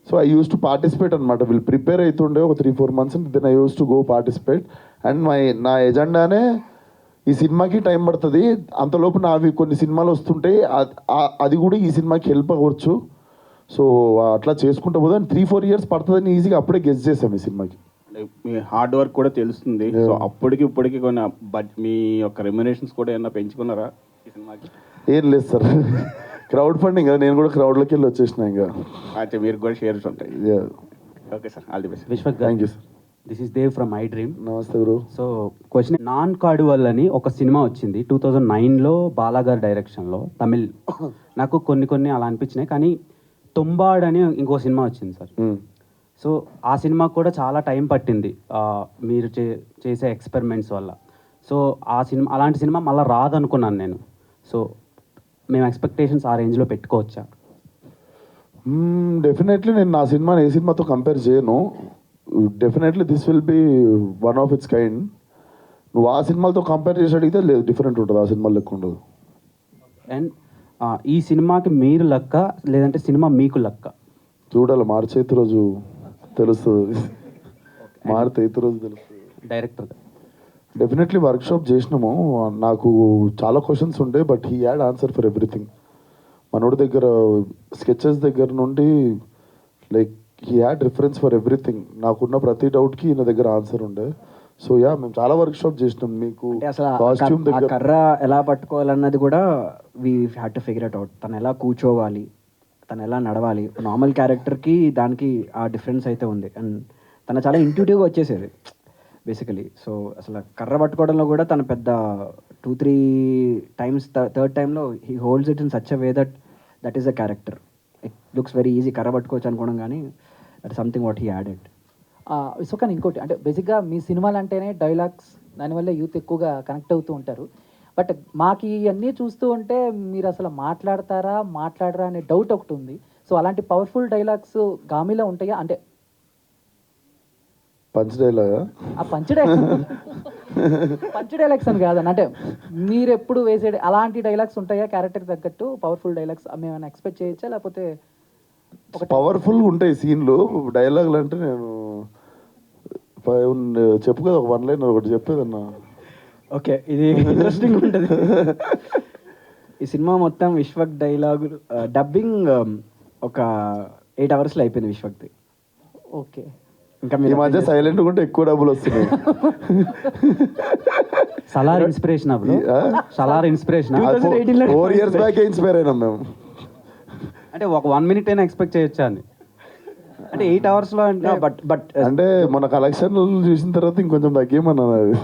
So I use to participate అనమాట. వీళ్ళు prepare అవుతుండే ఒక 3-4 months, then I use to go participate. And నా ఎజెండానే ఈ సినిమాకి టైం పడుతుంది, అంతలోపు నావి కొన్ని సినిమాలు వస్తుంటే అది కూడా ఈ సినిమాకి హెల్ప్ అవ్వచ్చు. సో అట్లా చేసుకుంటా పోతే 3-4 years పడుతుందని ఈజీగా అప్పుడే గెస్ చేసాం ఈ సినిమాకి. మీ హార్డ్ వర్క్ కూడా తెలుస్తుంది. సో అప్పటికి ఇప్పటికి కొన్ని మీ యొక్క రెమ్యునరేషన్స్ కూడా ఏమన్నా పెంచుకున్నారా ఈ సినిమాకి? ఏం లేదు సార్, క్రౌడ్ ఫండింగ్ కదా, నేను కూడా క్రౌడ్లోకి వెళ్ళి వచ్చేసిన ఇంకా. అయితే మీరు కూడా షేర్స్ ఉంటాయి. Okay sir, all the best. Vishwak, thank you sir. This is Dev from I dream. నమస్తే బ్రో. సో క్వశ్చన్, నాన్ కార్డువల్ అని ఒక సినిమా వచ్చింది 2009లో బాలాగారు డైరెక్షన్లో, తమిళ్. నాకు కొన్ని అలా అనిపించినాయి, కానీ తొంబాడ్ అని ఇంకో సినిమా వచ్చింది సార్. సో ఆ సినిమాకు కూడా చాలా టైం పట్టింది మీరు చేసే ఎక్స్పెరిమెంట్స్ వల్ల. సో ఆ సినిమా, అలాంటి సినిమా మళ్ళీ రాదనుకున్నాను నేను. సో మేము ఎక్స్పెక్టేషన్స్ ఆ రేంజ్లో పెట్టుకోవచ్చా? డెఫినెట్లీ నేను నా సినిమాని ఏ సినిమాతో కంపేర్ చేయను. Definitely this will be one of it's kind. నువ్వు ఆ సినిమాలతో కంపేర్ చేసి అడిగితే లేదు, డిఫరెంట్ ఉంటుంది, ఆ సినిమా లెక్క ఉండదు. అండ్ ఈ సినిమాకి మీరు లక్క, లేదంటే సినిమా మీకు లక్క? చూడాలి, మార్చి 8 రోజు తెలుస్తుంది. మార్చి 8 రోజు తెలుస్తుంది. డైరెక్టర్ డెఫినెట్లీ వర్క్షాప్ చేసినాము. నాకు చాలా క్వశ్చన్స్ ఉండే, but he had answer for everything. మనోడి దగ్గర స్కెచెస్ దగ్గర నుండి like he had reference for everything. నాకున్న ప్రతి డౌట్కి ఈయన దగ్గర ఆన్సర్ ఉండే. సో యా, మేము చాలా వర్క్షాప్ చేసినాం. మీకు కాస్ట్యూమ్ దగ్గర కర్ర ఎలా పట్టుకోవాలన్నది కూడా we had to figure it out. తను ఎలా కూర్చోవాలి, తను ఎలా నడవాలి, నార్మల్ క్యారెక్టర్కి దానికి ఆ డిఫరెన్స్ అయితే ఉంది. అండ్ తను చాలా ఇంట్యూటివ్గా వచ్చేసేది బేసికలీ. సో అసలు కర్ర పట్టుకోవడంలో కూడా తను పెద్ద 2-3 times, థర్డ్ టైంలో he holds it in such a way that is a character. It looks very easy కర్ర పట్టుకోవచ్చు అనుకోవడం, కానీ that something what he added. So కానీ ఇంకోటి అంటే బేసిక్గా మీ సినిమాలు అంటేనే డైలాగ్స్, దానివల్ల యూత్ ఎక్కువగా కనెక్ట్ అవుతూ ఉంటారు. బట్ మాకు ఇవన్నీ చూస్తూ ఉంటే మీరు అసలు మాట్లాడరా అనే డౌట్ ఒకటి ఉంది. సో అలాంటి పవర్ఫుల్ డైలాగ్స్ గామిలో ఉంటాయా? అంటే పంచ్ డైలాగా? ఆ పంచ్ డైలాగ్స్ అని కాదని, అంటే మీరు ఎప్పుడు వేసే అలాంటి డైలాగ్స్ ఉంటాయా క్యారెక్టర్ తగ్గట్టు పవర్ఫుల్ డైలాగ్స్? మేము ఏమైనా ఎక్స్పెక్ట్ చేయొచ్చా, లేకపోతే పవర్ఫుల్గా ఉంటాయి సీన్లు? డైలాగులు అంటే నేను చెప్పు కదా, ఒక 1 line ఒకటి చెప్పేదన్నా. ఓకే, ఇది ఇంట్రెస్టింగ్ ఉంటుంది. ఈ సినిమా మొత్తం విశ్వక్ డైలాగులు డబ్బింగ్ ఒక 8 hours అయిపోయింది విశ్వక్ది. ఓకే, ఇంకా ఈ మధ్య సైలెంట్ ఉంటే ఎక్కువ డబ్బులు వస్తున్నాయి. సలార్ ఇన్స్పిరేషన్ అప్పుడు, Salaar inspiration 4 years back inspire అయినాం మేము. అంటే ఒక 1 minute అయినా ఎక్స్పెక్ట్ చేయొచ్చా అని? అంటే 8 hours అంటే బట్ అంటే మన కలెక్షన్ చూసిన తర్వాత ఇంకొంచెం తగ్గేమన్నా అది.